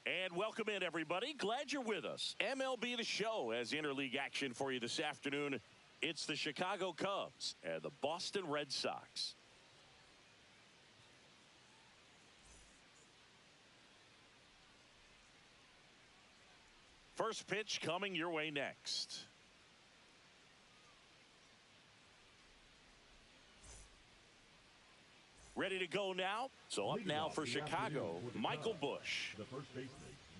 And welcome in, everybody. Glad you're with us. MLB The Show has interleague action for you this afternoon. It's the Chicago Cubs and the Boston Red Sox. First pitch coming your way next. Ready to go now. So up now for Chicago, Michael Busch. The first baseman,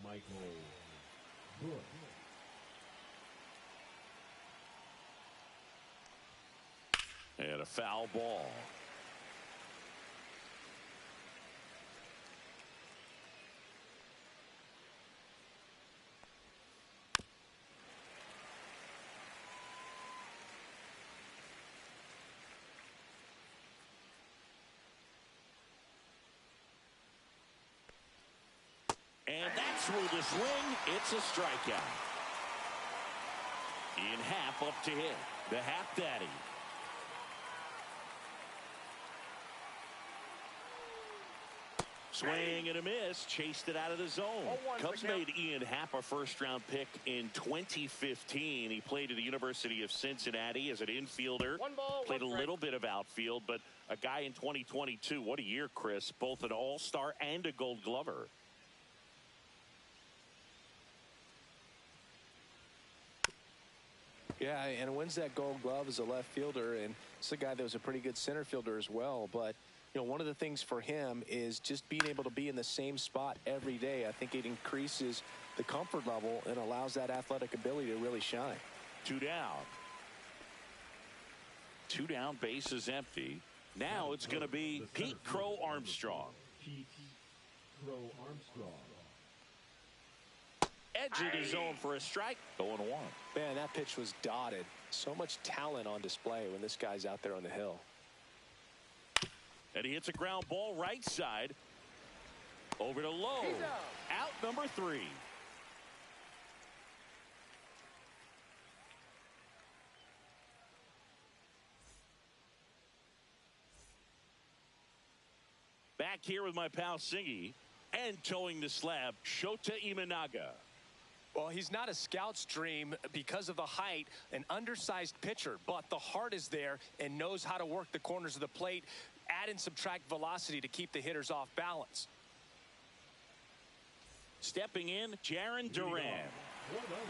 Michael Busch. And a foul ball. And that's through the swing. It's a strikeout. In half up to hit. The half daddy. Swing and a miss. Chased it out of the zone. Cubs made Ian Happ a first-round pick in 2015. He played at the University of Cincinnati as an infielder. Played a little bit of outfield, but a guy in 2022. What a year, Chris. Both an all-star and a gold glover. Yeah, and wins that gold glove as a left fielder, and it's a guy that was a pretty good center fielder as well. But you know, one of the things for him is just being able to be in the same spot every day. I think it increases the comfort level and allows that athletic ability to really shine. Two down. Two down, base is empty. Now it's going to be Pete Crow Armstrong. Pete Crow Armstrong. Edge of his zone for a strike. 0-1. Man, that pitch was dotted. So much talent on display when this guy's out there on the hill. And he hits a ground ball right side. Over to Lowe. Out number 3. Back here with my pal Singy. And towing the slab, Shota Imanaga. Well, he's not a scout's dream because of the height, an undersized pitcher, but the heart is there and knows how to work the corners of the plate, add and subtract velocity to keep the hitters off balance. Stepping in, Jarren Duran.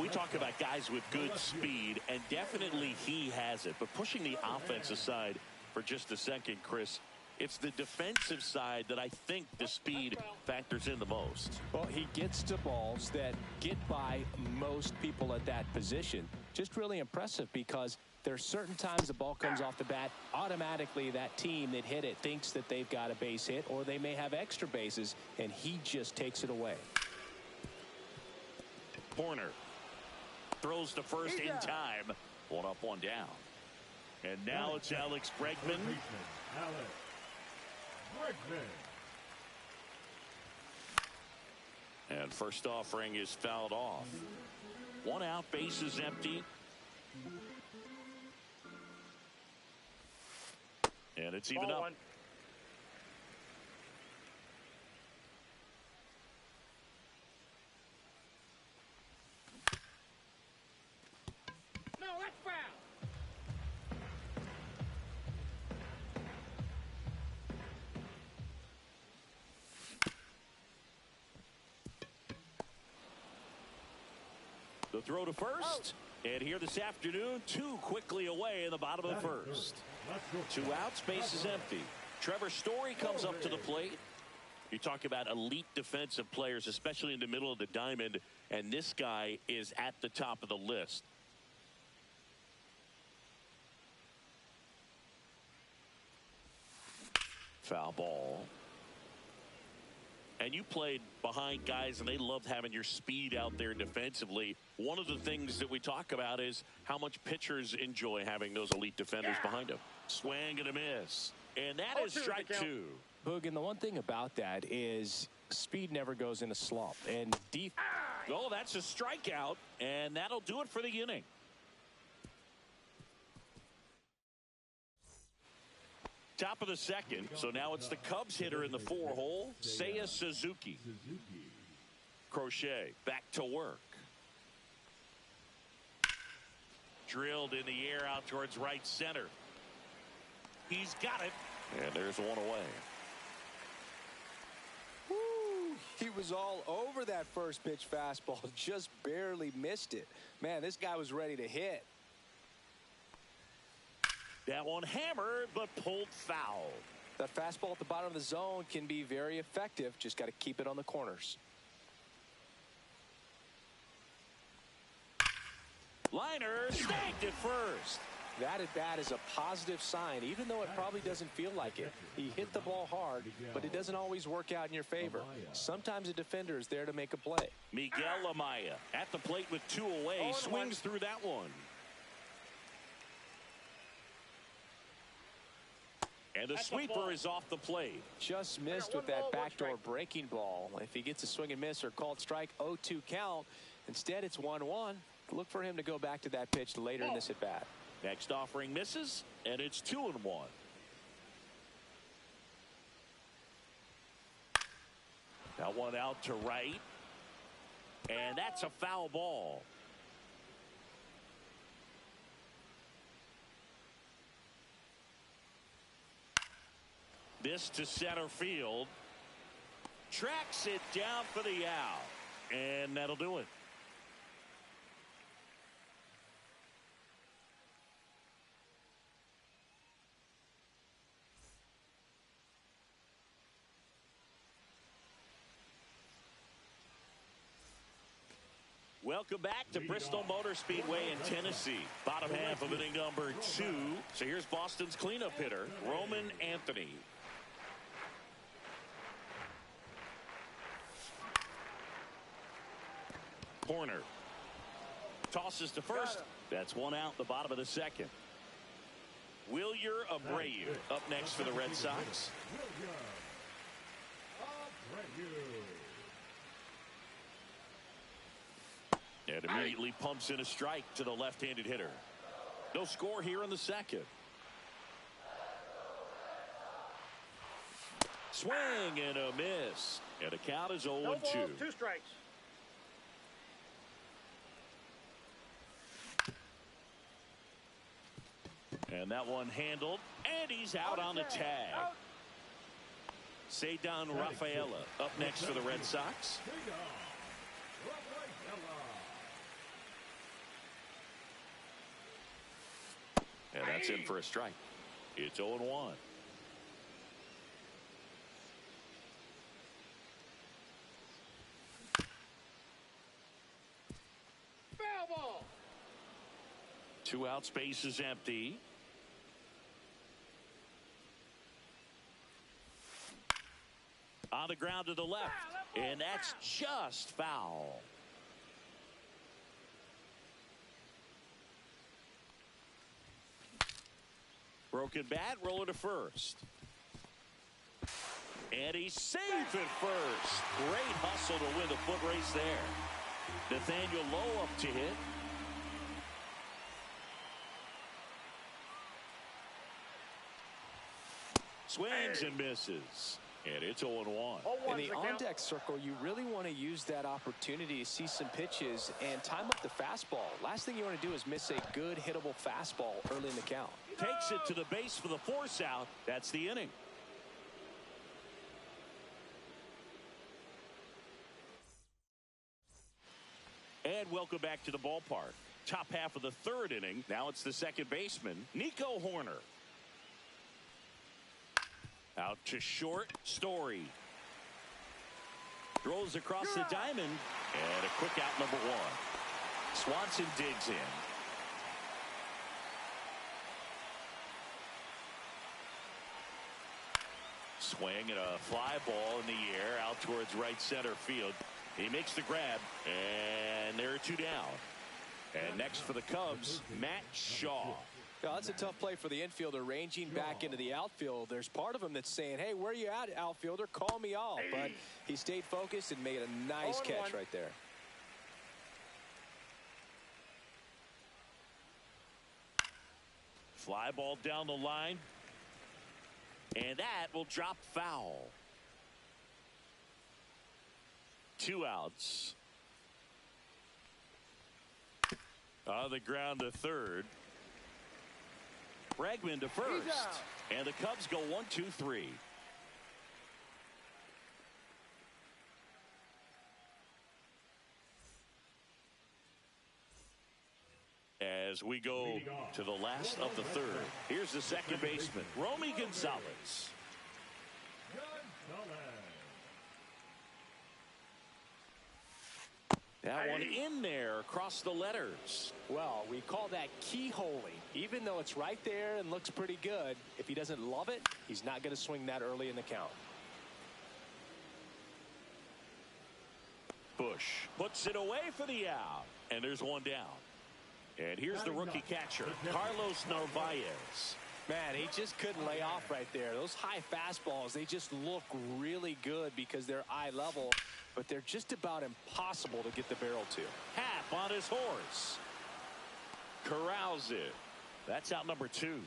We talk about guys with good speed, and definitely he has it. But pushing the offense aside for just a second, Chris, it's the defensive side that I think the speed factors in the most. Well, he gets to balls that get by most people at that position. Just really impressive because there's certain times the ball comes off the bat, automatically that team that hit it thinks that they've got a base hit or they may have extra bases, and he just takes it away. Corner throws to first in time. One up, one down. And now it's Alex Bregman. Alex Bregman. And first offering is fouled off. One out, base is empty. And it's even up. No, that's foul. The throw to first. And here this afternoon, 2 quickly away in the bottom of the first. 2 outs, base is empty. Trevor Story comes up to the plate. You talk about elite defensive players, especially in the middle of the diamond, and this guy is at the top of the list. Foul ball. And you played behind guys, and they loved having your speed out there defensively. One of the things that we talk about is how much pitchers enjoy having those elite defenders behind them. Swing and a miss. And that is strike 2. Boog, and the one thing about that is speed never goes in a slump. And oh, that's a strikeout, and that'll do it for the inning. Top of the second, so now it's the Cubs hitter in the 4-hole, Seiya Suzuki. Crochet back to work. Drilled in the air out towards right center. He's got it. And there's one away. Woo, he was all over that first pitch fastball. Just barely missed it. Man, this guy was ready to hit. That one hammered, but pulled foul. That fastball at the bottom of the zone can be very effective. Just got to keep it on the corners. Liner snagged at first. That at bat is a positive sign, even though it probably doesn't feel like it. He hit the ball hard, but it doesn't always work out in your favor. Sometimes a defender is there to make a play. Miguel Amaya at the plate with 2 away. Swings through that one. And the sweeper is off the plate. Just missed with that backdoor breaking ball. If he gets a swing and miss or called strike, 0-2 count. Instead, it's 1-1. Look for him to go back to that pitch later in this at bat. Next offering misses, and it's 2-1. That one out to right, and that's a foul ball. This to center field. Tracks it down for the out, and that'll do it. Welcome back to Bristol Motor Speedway in Tennessee. Bottom half of inning number 2. So here's Boston's cleanup hitter, Roman Anthony. Corner. Tosses to first. That's one out, the bottom of the second. Wilyer Abreu up next for the Red Sox. And immediately pumps in a strike to the left-handed hitter. No score here in the second. Swing and a miss. And the count is 0-2. 2 strikes. And that one handled. And he's out on the tag. Cedar Rafaela up next for the Red Sox. And that's in for a strike. It's 0-1. Foul ball. 2 out, space is empty. On the ground to the left. And that's just foul. Broken bat, roller to first. And he's safe at first. Great hustle to win the foot race there. Nathaniel Lowe up to hit. Swings and misses. And it's 0-1. In the on-deck circle, you really want to use that opportunity to see some pitches and time up the fastball. Last thing you want to do is miss a good hittable fastball early in the count. Takes it to the base for the force out. That's the inning. And welcome back to the ballpark. Top half of the 3rd inning. Now it's the second baseman, Nico Horner. Out to short, Story. Throws across the diamond. And a quick out, number 1. Swanson digs in. Swing and a fly ball in the air out towards right center field. He makes the grab, and there are 2 down. And next for the Cubs, Matt Shaw. Now, that's a tough play for the infielder, ranging back into the outfield. There's part of him that's saying, hey, where are you at, outfielder? Call me off. But he stayed focused and made a nice catch right there. Fly ball down the line. And that will drop foul. 2 outs. On the ground to third. Bregman to first. And the Cubs go 1-2-3. As we go to the last of the third. Here's the second baseman, Romy Gonzalez. That one in there across the letters. Well, we call that keyholing. Even though it's right there and looks pretty good, if he doesn't love it, he's not going to swing that early in the count. Bush puts it away for the out. And there's one down. And here's the rookie catcher, Carlos Narvaez. Man, he just couldn't lay off right there. Those high fastballs, they just look really good because they're eye level, but they're just about impossible to get the barrel to. Happ on his horse. Corrals it. That's out number 2.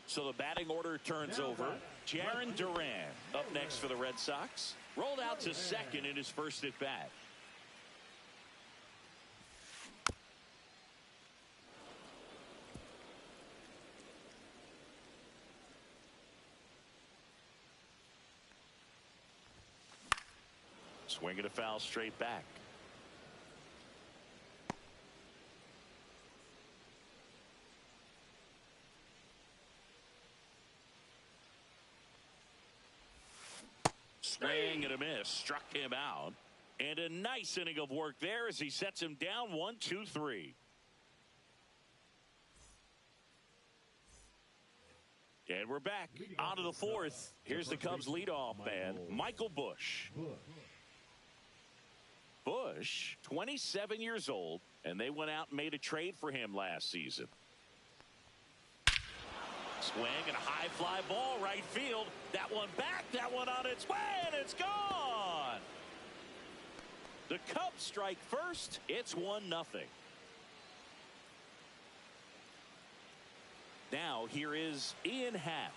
So the batting order turns over. Jarren Duran up next for the Red Sox. Rolled out to second in his first at bat. Swinging a foul straight back. Swing and a miss. Struck him out. And a nice inning of work there as he sets him down 1-2-3. And we're back on to the fourth. Here's the Cubs leadoff man, Michael Bush. Bush, 27 years old, and they went out and made a trade for him last season. Swing and a high fly ball right field. That one back, that one on its way, and it's gone. The Cubs strike first. It's 1-0. Now here is Ian Happ.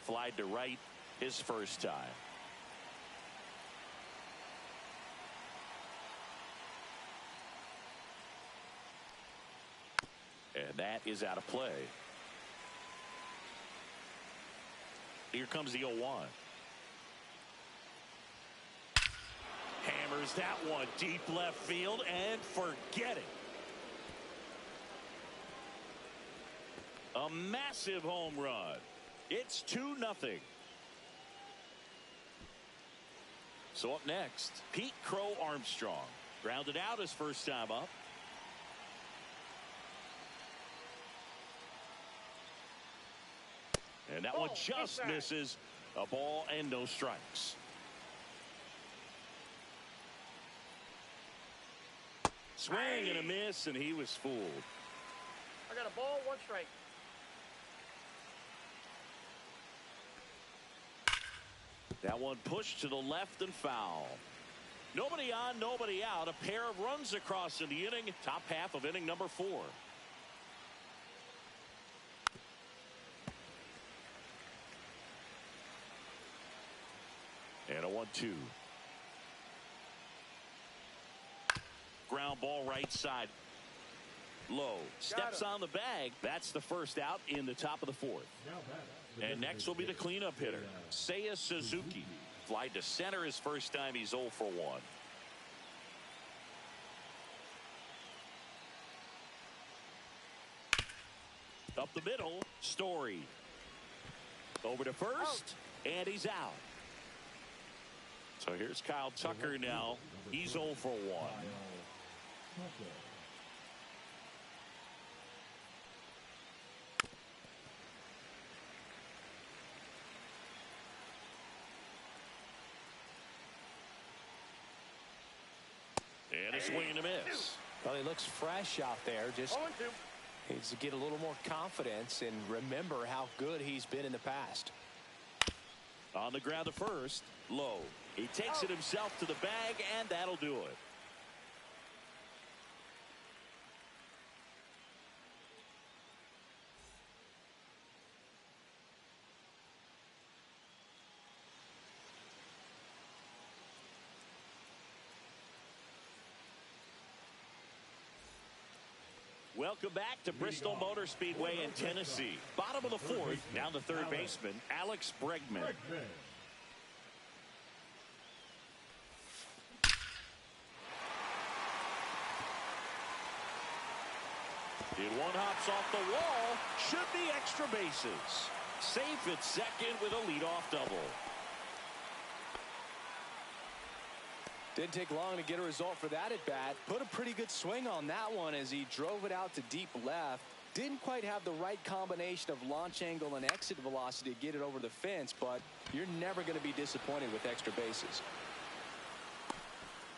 Flied to right his first time. And that is out of play. Here comes the 0-1. Hammers that one deep left field and forget it. A massive home run. It's 2-0. So up next, Pete Crow Armstrong. Grounded out his first time up. And that one just misses. A ball and no strikes. Swing and a miss, and he was fooled. I got a ball, 1 strike. That one pushed to the left and foul. Nobody on, nobody out. A pair of runs across in the inning. Top half of inning number 4. And a 1-2. Ground ball right side. Low. Steps on the bag. That's the first out in the top of the 4th. And next will be the cleanup hitter, Seiya Suzuki. Flied to center his first time. He's 0 for 1. Up the middle, Story. Over to first, and he's out. So here's Kyle Tucker now. He's 0 for 1. a swing and a miss. Well, he looks fresh out there. Just 0-2. needs to get a little more confidence and remember how good he's been in the past. On the ground to first, low. He takes it himself to the bag, and that'll do it. Welcome back to Bristol Motor Speedway in Tennessee. Bottom of the fourth, down to third baseman, Alex Bregman. It one hops off the wall, should be extra bases. Safe at second with a leadoff double. Didn't take long to get a result for that at bat. Put a pretty good swing on that one as he drove it out to deep left. Didn't quite have the right combination of launch angle and exit velocity to get it over the fence, but you're never going to be disappointed with extra bases.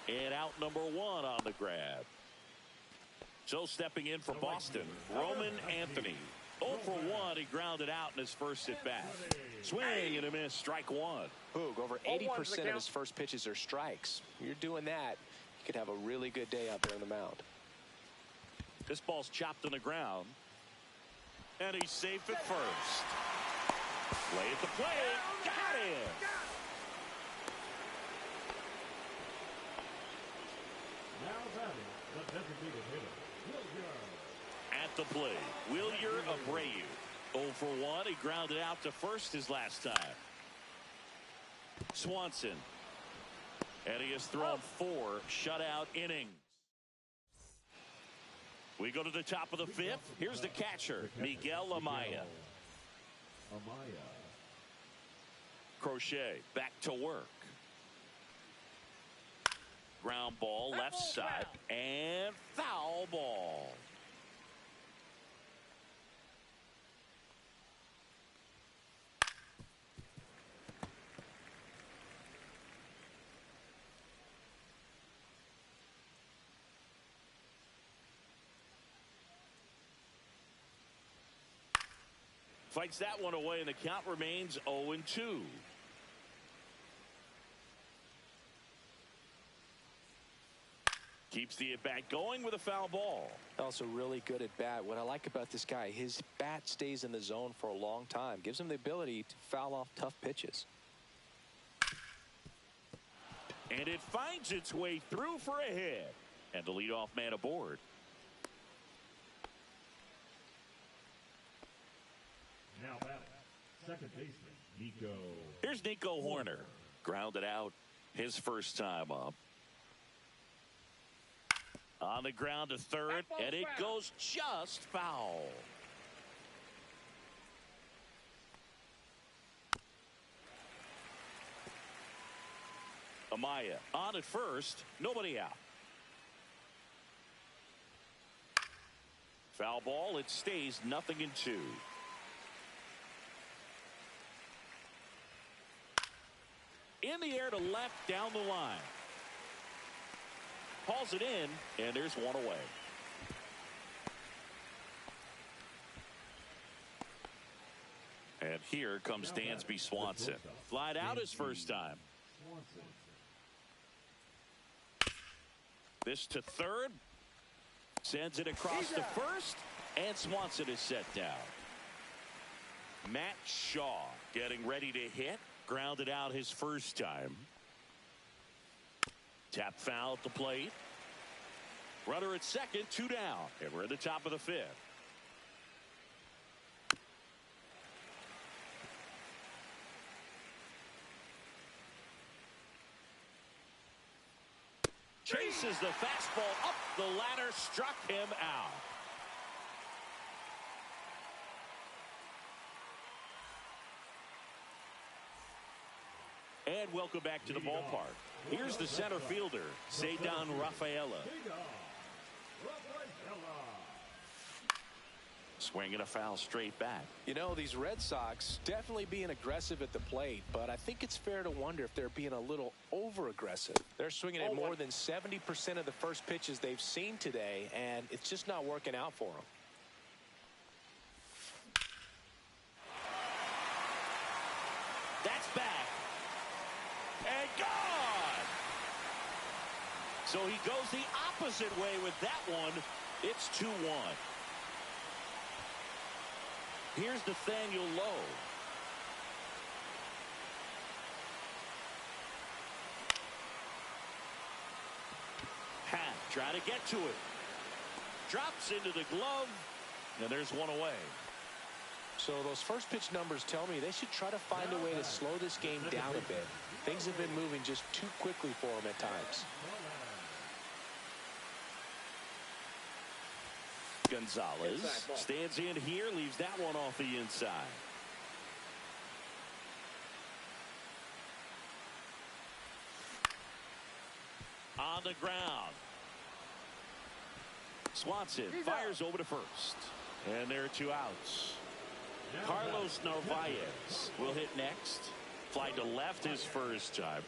And out number one on the grab. So stepping in for Boston, Roman Anthony. 0 for 1, he grounded out in his first at bat. Swing and a miss, strike one. Hoog, over 80% of his first pitches are strikes. You're doing that, you could have a really good day out there on the mound. This ball's chopped on the ground. And he's safe at first. Play at the plate. Got him. Now batting, the designated hitter, Willier. At the plate, Willier Abreu. 0 for 1. He grounded out to first his last time. Swanson. And he has thrown 4 shutout innings. We go to the top of the fifth. Here's the catcher, Miguel Amaya. Crochet back to work. Ground ball left side and foul ball. Fights that one away, and the count remains 0-2. Keeps the at-bat going with a foul ball. Also really good at bat. What I like about this guy, his bat stays in the zone for a long time. Gives him the ability to foul off tough pitches. And it finds its way through for a hit. And the leadoff man aboard. Now batting, second baseman, Nico. Here's Nico Horner. Grounded out his first time up. On the ground to third, and it goes just foul. Amaya on at first, nobody out. Foul ball, it stays 0-2. In the air to left down the line. Hauls it in, and there's one away. And here comes Dansby Swanson. Flied out his first time. This to third. Sends it across to first, and Swanson is set down. Matt Shaw getting ready to hit. Grounded out his first time. Tap foul at the plate. Runner at second, 2 down. And we're at the top of the fifth. Chases the fastball up the ladder, struck him out. And welcome back to the ballpark. Here's the center fielder, Cedar Rafaela. Swing and a foul straight back. You know, these Red Sox definitely being aggressive at the plate, but I think it's fair to wonder if they're being a little over-aggressive. They're swinging at more than 70% of the first pitches they've seen today, and it's just not working out for them. That's back. And gone. So he goes the opposite way with that one. It's 2-1. Here's Nathaniel Lowe. Happ trying to get to it. Drops into the glove. And there's one away. So those first pitch numbers tell me they should try to find a way to slow this game down a bit. Things have been moving just too quickly for them at times. Gonzalez stands in here, leaves that one off the inside. On the ground. Swanson fires over to first. And there are 2 outs. Carlos Narvaez will hit next. Fly to left his first time.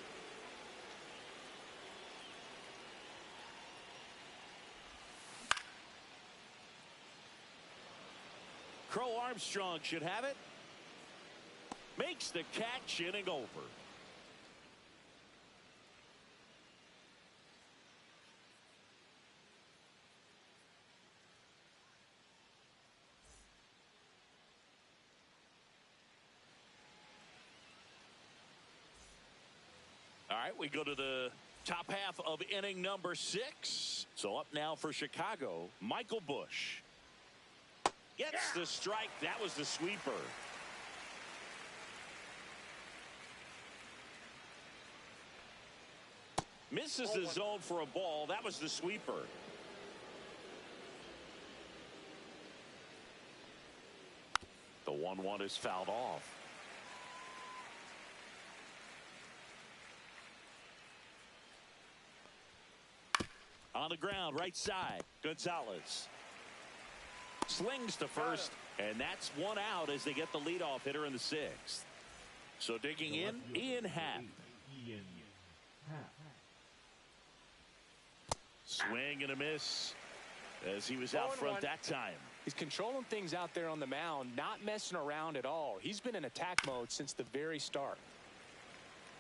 Crow Armstrong should have it. Makes the catch, inning over. All right, we go to the top half of inning number 6. So up now for Chicago, Michael Busch. Gets the strike. That was the sweeper. Misses the zone for a ball. That was the sweeper. The 1-1 is fouled off. On the ground, right side, Gonzalez. Slings to first, and that's 1 out as they get the leadoff hitter in the 6th. So digging in, Ian Happ. Swing and a miss as he was out front that time. He's controlling things out there on the mound, not messing around at all. He's been in attack mode since the very start.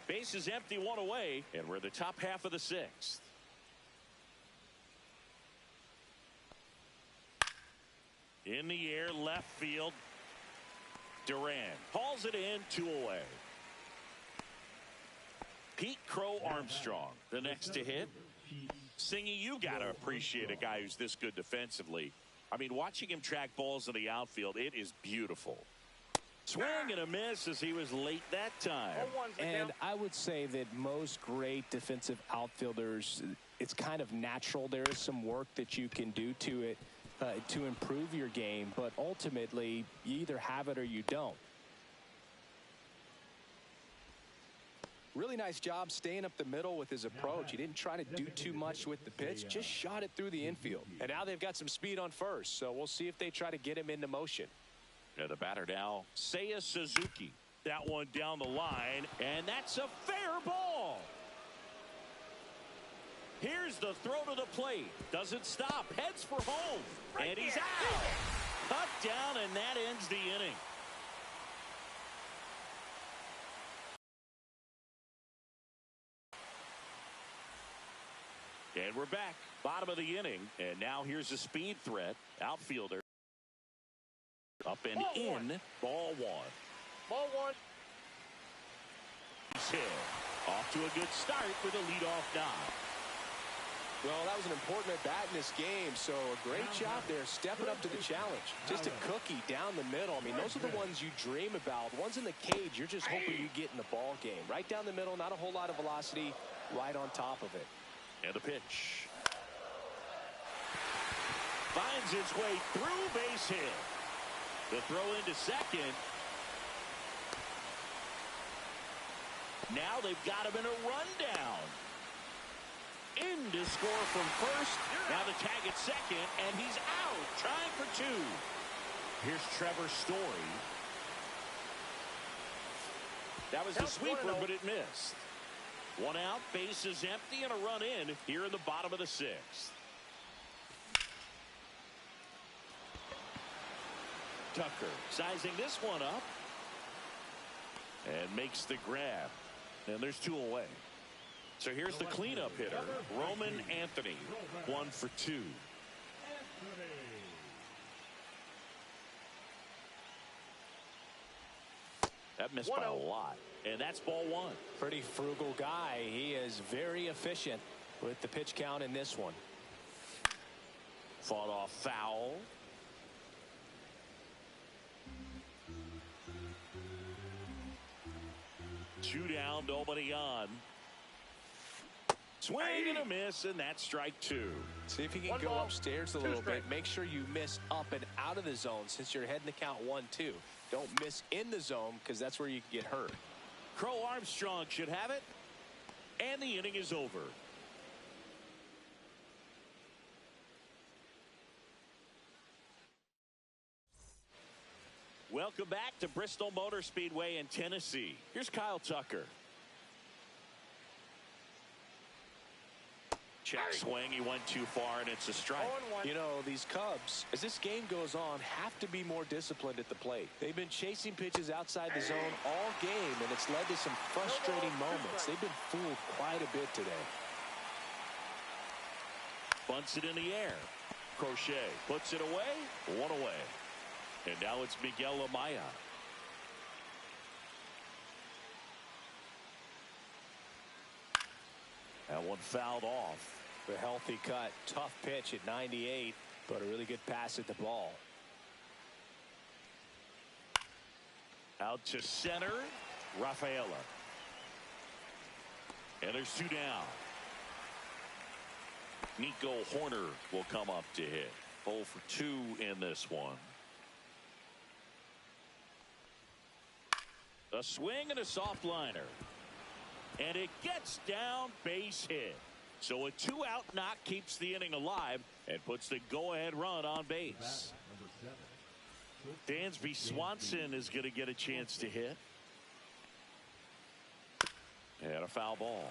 Base is empty, 1 away, and we're the top half of the 6th. In the air, left field. Duran hauls it in, 2 away. Pete Crow Armstrong, the next to hit. Singy, you got to appreciate a guy who's this good defensively. I mean, watching him track balls in the outfield, it is beautiful. Swing and a miss as he was late that time. And I would say that most great defensive outfielders, it's kind of natural. There is some work that you can do to it to improve your game, but ultimately you either have it or you don't. Really nice job staying up the middle with his approach. He didn't try to do too much with the pitch, just shot it through the infield. And now they've got some speed on first, so we'll see if they try to get him into motion. Yeah, the batter now, Seiya Suzuki. That one down the line, and that's a fair ball. Here's the throw to the plate. Doesn't stop. Heads for home. And he's out. Cut down, and that ends the inning. And we're back. Bottom of the inning. And now here's a speed threat. Outfielder. Up and in. Ball 1. Ball 1. He's hit. Off to a good start with a leadoff knock. Well, that was an important at-bat in this game, so a great job there stepping up to the challenge. Just a cookie down the middle. I mean, those are the ones you dream about. The ones in the cage, you're just hoping you get in the ball game. Right down the middle, not a whole lot of velocity, right on top of it. And the pitch. Finds its way through, base hit. The throw into second. Now they've got him in a rundown. In to score from first. Now the tag at second, and he's out, trying for 2. Here's Trevor Story. That was the sweeper, but it missed. One out, base is empty, and a run in here in the bottom of the sixth. Tucker sizing this one up and makes the grab. And there's two away. So here's the cleanup hitter, Roman Anthony, 1 for 2. That missed by a lot. And that's ball 1. Pretty frugal guy. He is very efficient with the pitch count in this one. Fought off foul. Two down, nobody on. Swing and a miss, and that's strike 2. See if you can go upstairs a little bit. Make sure you miss up and out of the zone since you're heading the count 1-2. Don't miss in the zone because that's where you can get hurt. Crow Armstrong should have it, and the inning is over. Welcome back to Bristol Motor Speedway in Tennessee. Here's Kyle Tucker. Check swing. He went too far, and it's a strike. You know, these Cubs, as this game goes on, have to be more disciplined at the plate. They've been chasing pitches outside the zone all game, and it's led to some frustrating moments. They've been fooled quite a bit today. Bunts it in the air. Crochet puts it away. One away. And now it's Miguel Amaya. That one fouled off. The healthy cut. Tough pitch at 98, but a really good pass at the ball. Out to center. Rafaela. And there's two down. Nico Horner will come up to hit. 0 for 2 in this one. A swing and a soft liner. And it gets down, base hit. So a 2-out knock keeps the inning alive and puts the go-ahead run on base. Dansby Swanson is going to get a chance to hit. And a foul ball.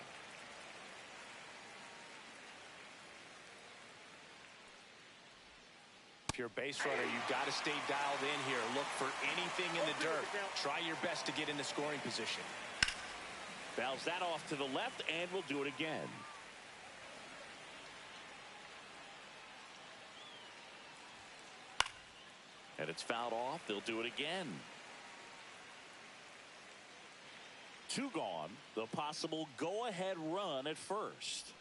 If you're a base runner, you've got to stay dialed in here. Look for anything in the dirt. Try your best to get in the scoring position. Fouls that off to the left, and we'll do it again. And it's fouled off. They'll do it again. 2 gone. The possible go-ahead run at first.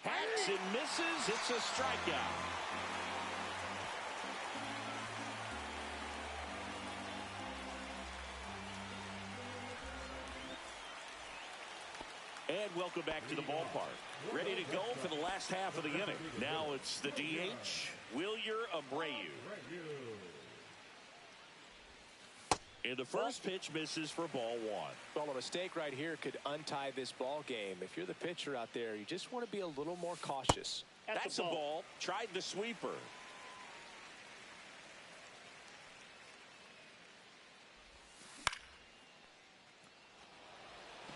Hacks and misses. It's a strikeout. And welcome back to the ballpark. Ready to go for the last half of the inning. Now it's the DH, Wilyer Abreu. And the first pitch misses for ball 1. Well, a mistake right here could untie this ball game. If you're the pitcher out there, you just want to be a little more cautious. That's a ball. Tried the sweeper.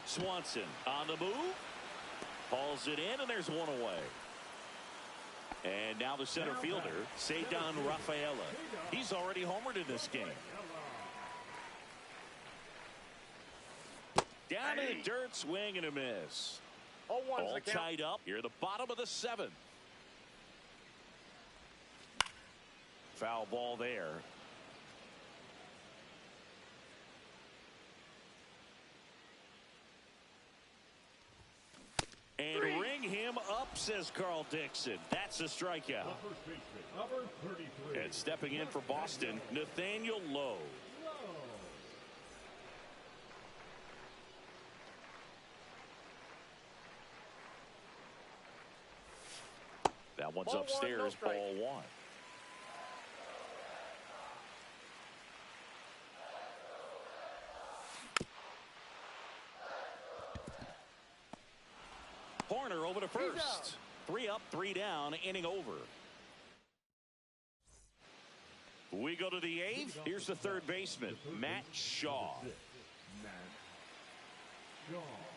Swanson on the move. Hauls it in, and there's one away. And now the center fielder, Ceddanne Rafaela. He's already homered in this game. Down in the dirt, swing and a miss. All tied up here at the bottom of the 7th. Foul ball there. And ring him up, says Carl Dixon. That's a strikeout. And stepping in for Boston, Nathaniel Lowe. That one's upstairs, ball 1. Horner over to first. 3 up, 3 down, inning over. We go to the 8th. Here's the third baseman, Matt Shaw.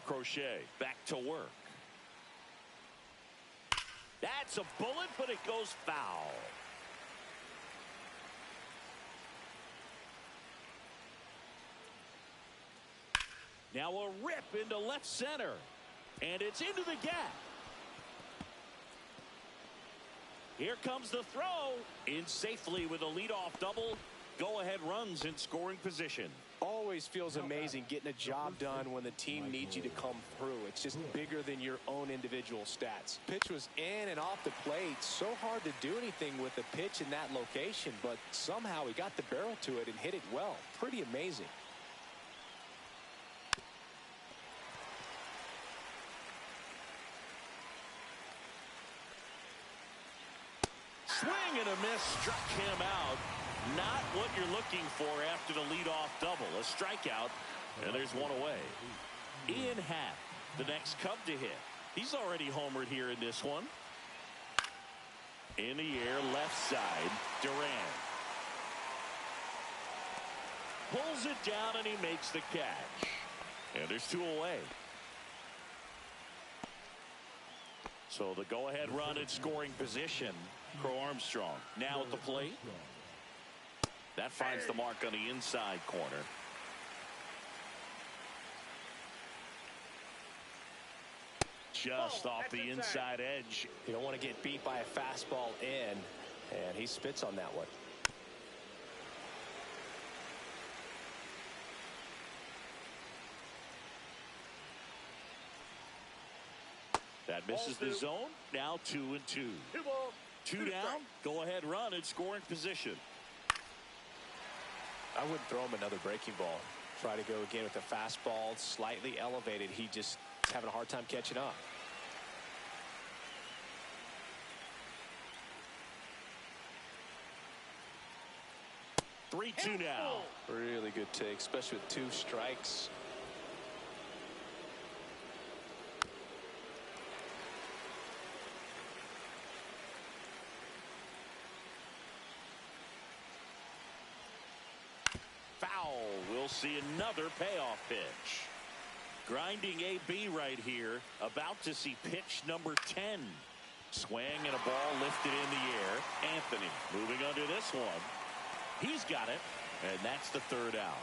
Crochet back to work. That's a bullet, but it goes foul. Now a rip into left center. And it's into the gap. Here comes the throw. In safely with a leadoff double. Go-ahead runs in scoring position. Always feels amazing getting a job done when the team needs you to come through. It's just bigger than your own individual stats. Pitch was in and off the plate. So hard to do anything with the pitch in that location, but somehow he got the barrel to it and hit it well. Pretty amazing. Swing and a miss, struck him out. Not what you're looking for after the leadoff double. A strikeout, and there's one away. Ian Happ, the next Cub to hit. He's already homered here in this one. In the air, left side, Duran. Pulls it down, and he makes the catch. And there's two away. So the go-ahead run in scoring position. Crow Armstrong now at the plate. That finds the mark on the inside corner. Just off the inside edge. You don't want to get beat by a fastball in, and he spits on that one. That misses the zone. Now 2-2. 2 down. Go ahead run in scoring position. I wouldn't throw him another breaking ball. Try to go again with the fastball slightly elevated. He just is having a hard time catching up. Three, 2 now. Really good take, especially with 2 strikes. Foul. We'll see another payoff pitch. Grinding AB right here. About to see pitch number 10. Swing and a ball lifted in the air. Anthony moving under this one. He's got it. And that's the third out.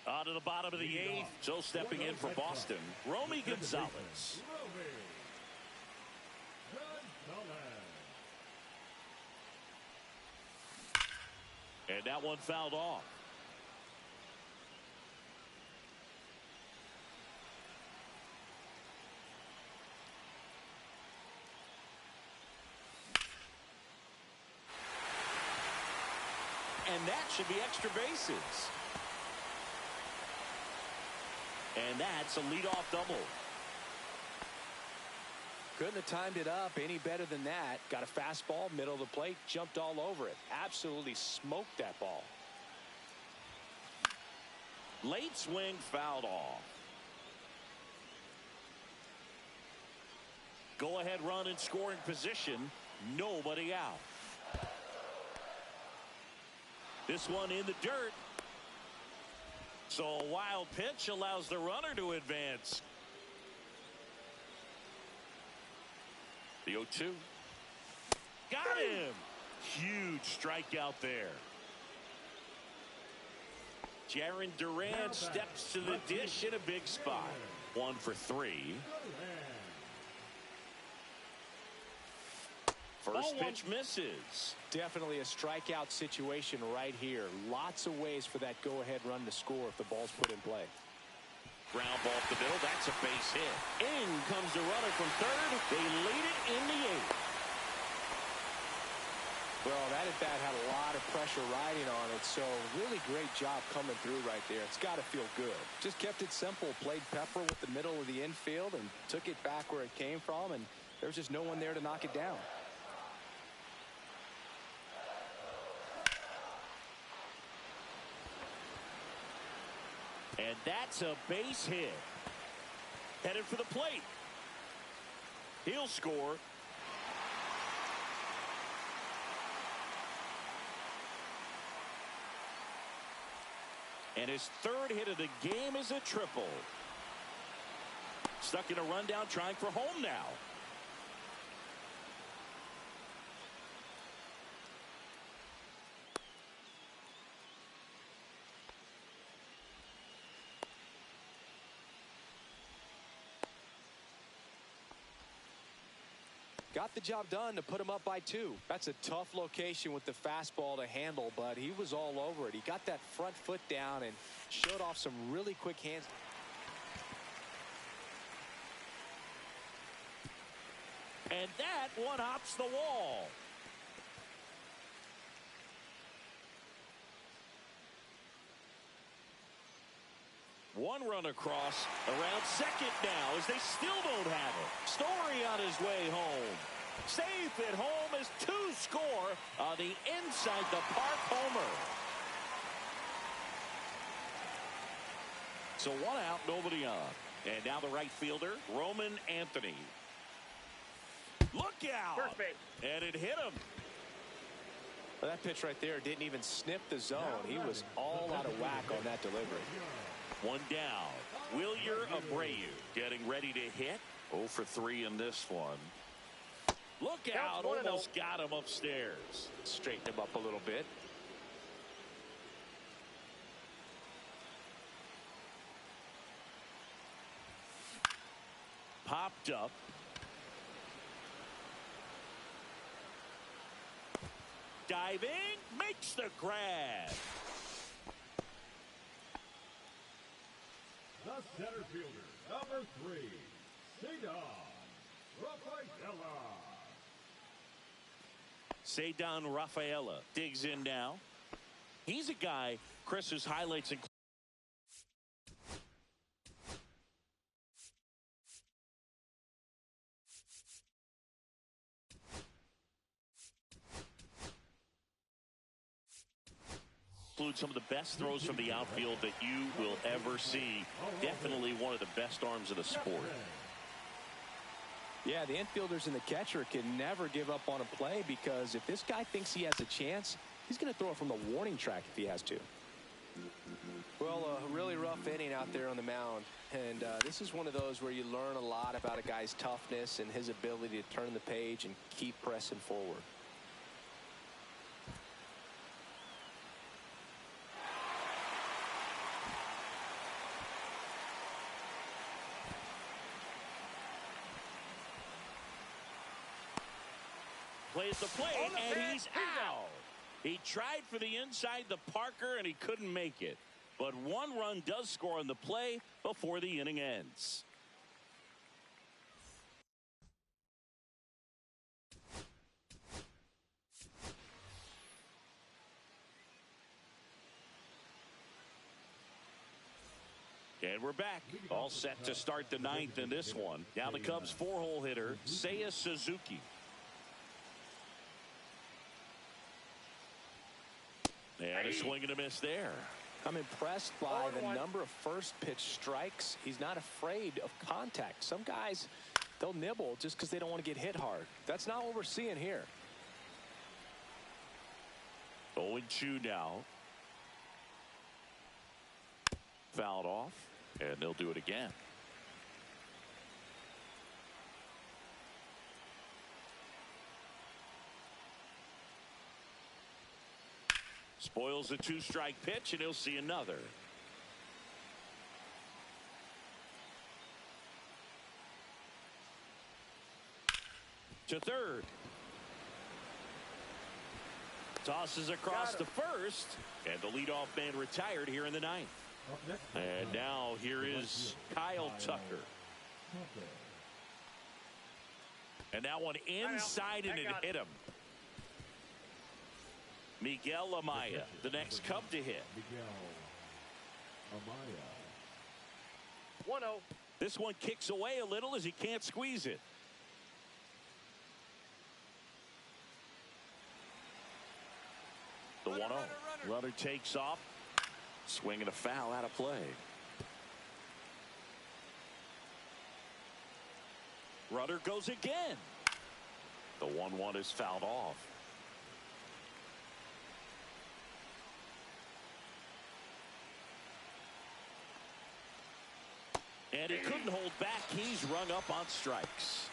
On to the bottom of the 8th. So stepping in for Boston, Romy Gonzalez. And that one fouled off. And that should be extra bases. And that's a leadoff double. Couldn't have timed it up any better than that. Got a fastball, middle of the plate, jumped all over it. Absolutely smoked that ball. Late swing fouled off. Go ahead run in scoring position. Nobody out. This one in the dirt. So a wild pitch allows the runner to advance. The 0-2. Got him. Huge strikeout there. Jarren Duran steps to the dish in a big spot. 1 for 3. First pitch misses. Definitely a strikeout situation right here. Lots of ways for that go-ahead run to score if the ball's put in play. Ground ball up the middle. That's a base hit. In comes the runner from third. They lead it in the 8th. Well, that at bat had a lot of pressure riding on it, so really great job coming through right there. It's got to feel good. Just kept it simple, played pepper with the middle of the infield, and took it back where it came from, and there was just no one there to knock it down. And that's a base hit. Headed for the plate. He'll score. And his third hit of the game is a triple. Stuck in a rundown, trying for home now. Got the job done to put him up by 2. That's a tough location with the fastball to handle, but he was all over it. He got that front foot down and showed off some really quick hands. And that one hops the wall. One run across around second now as they still don't have it. Story on his way home. Safe at home as 2 score on the inside the park homer. So 1 out, nobody on. And now the right fielder, Roman Anthony. Look out! First base. And it hit him. Well, that pitch right there didn't even sniff the zone. He was all out of whack on that delivery. 1 down. Wilyer Abreu getting ready to hit. 0 for 3 in this one. Look out. Almost got him upstairs. Straighten him up a little bit. Popped up. Diving. Makes the grab. The center fielder, number 3, Cedar Rafaela. Cedar Rafaela digs in now. He's a guy, Chris, whose highlights include some of the best throws from the outfield that you will ever see. Definitely one of the best arms of the sport. Yeah, the infielders and the catcher can never give up on a play, because if this guy thinks he has a chance, he's going to throw it from the warning track if he has to. Well, a really rough inning out there on the mound. And this is one of those where you learn a lot about a guy's toughness and his ability to turn the page and keep pressing forward. Plays the play, and he's out. He tried for the inside the Parker, and he couldn't make it. But 1 run does score on the play before the inning ends. And we're back. All set to start the 9th in this one. Now the Cubs 4-hole hitter, Seiya Suzuki. And a swing and a miss there. I'm impressed by the number of first pitch strikes. He's not afraid of contact. Some guys, they'll nibble just because they don't want to get hit hard. That's not what we're seeing here. 0-2 now. Fouled off, and they'll do it again. Spoils the 2-strike pitch, and he'll see another. To third. Tosses across to first, and the leadoff man retired here in the 9th. And now here is Kyle Tucker. And that one inside, and it hit him. Miguel Amaya, the next Cub to hit. 1-0. This one kicks away a little as he can't squeeze it. The 1-0. Runner takes off. Swing and a foul out of play. Runner goes again. The 1-1 is fouled off. And he couldn't hold back. He's rung up on strikes.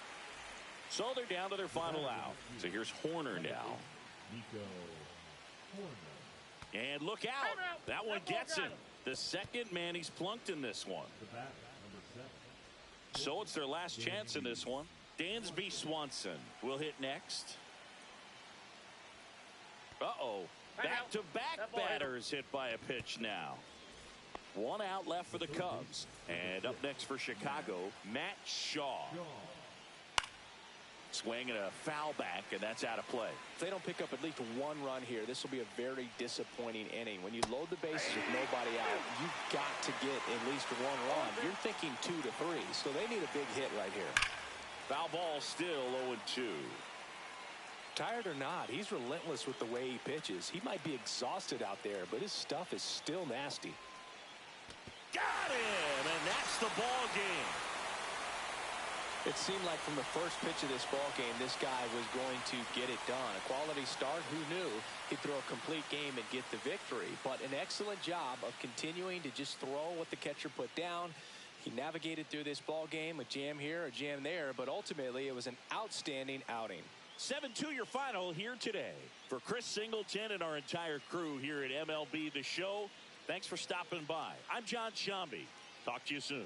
So they're down to their final out. So here's Horner now. And look out. That one gets him. The second man he's plunked in this one. So it's their last chance in this one. Dansby Swanson will hit next. Uh-oh. Back-to-back batters hit by a pitch now. One out left for the Cubs. And up next for Chicago, Matt Shaw. Swing and a foul back, and that's out of play. If they don't pick up at least one run here, this will be a very disappointing inning. When you load the bases with nobody out, you've got to get at least one run. You're thinking 2 to 3, so they need a big hit right here. Foul ball still 0-2. Tired or not, he's relentless with the way he pitches. He might be exhausted out there, but his stuff is still nasty. Got him, and that's the ball game. It seemed like from the first pitch of this ball game, this guy was going to get it done. A quality start, who knew he'd throw a complete game and get the victory. But an excellent job of continuing to just throw what the catcher put down. He navigated through this ball game, a jam here, a jam there, but ultimately it was an outstanding outing. 7-2 your final here today. For Chris Singleton and our entire crew here at MLB The Show, thanks for stopping by. I'm John Shambi. Talk to you soon.